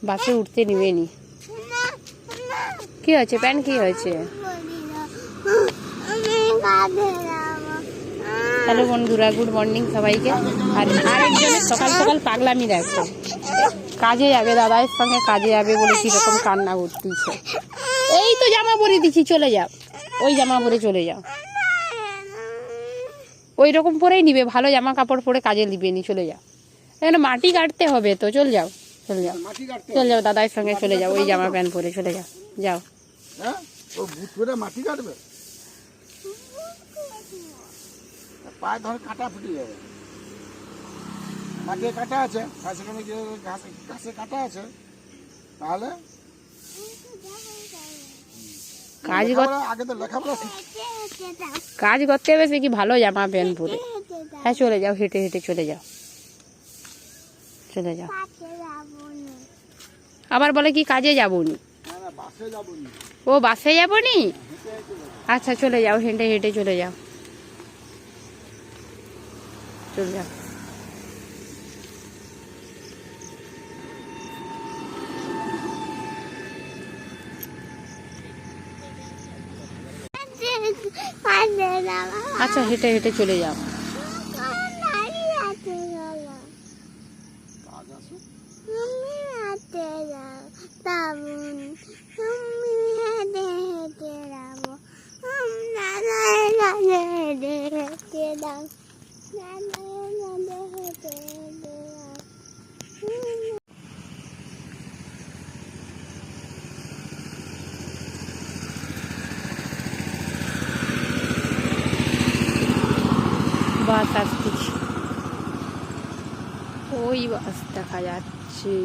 বাসে উঠতে নিবেনি। কি হয়েছে প্যান, কি হয়েছে? হ্যালো বন্ধুরা, গুড মর্নিং সবাইকে। আর আরেকজনের সকাল সকাল পাগলামি দেখো, কাজে যাবে, দাদার সঙ্গে কাজে যাবে বলে কিরকম কান্না করতেছে। এই তো জামা পরে দিচ্ছি, চলে যাও, ওই জামা পরে চলে যাও। ওই রকম পরেই নিবে, ভালো জামা কাপড় পরে কাজে নিবেনি, চলে যাও। এখানে মাটি কাটতে হবে তো, চলে যাও, চলে যাও, চলে যাও, দাদার সঙ্গে চলে যাও, ওই জামা প্যান্ট পরে চলে যাও, যাও। মাটি কাটবে, পায়ে ধরে কাটা ফুটে যাবে। মাঠে কাটা আছে, ঘাসে কাটা আছে, তাহলে আগে তো লেখাপড়া কাজ করতে হবে, সে কি ভালো জামা প্যান্ট পরে। হ্যাঁ চলে যাও, হেঁটে হেঁটে চলে যাও, চলে যাও। আবার বলে কি কাজে যাবনি? ও বাসে যাবনি, আচ্ছা চলে যাও, হেঁটে হেঁটে চলে যাও, চলে যাও। আচ্ছা হেঁটে হেঁটে চলে যাও। বাস আসতেছে, ওই বাস দেখা যাচ্ছে।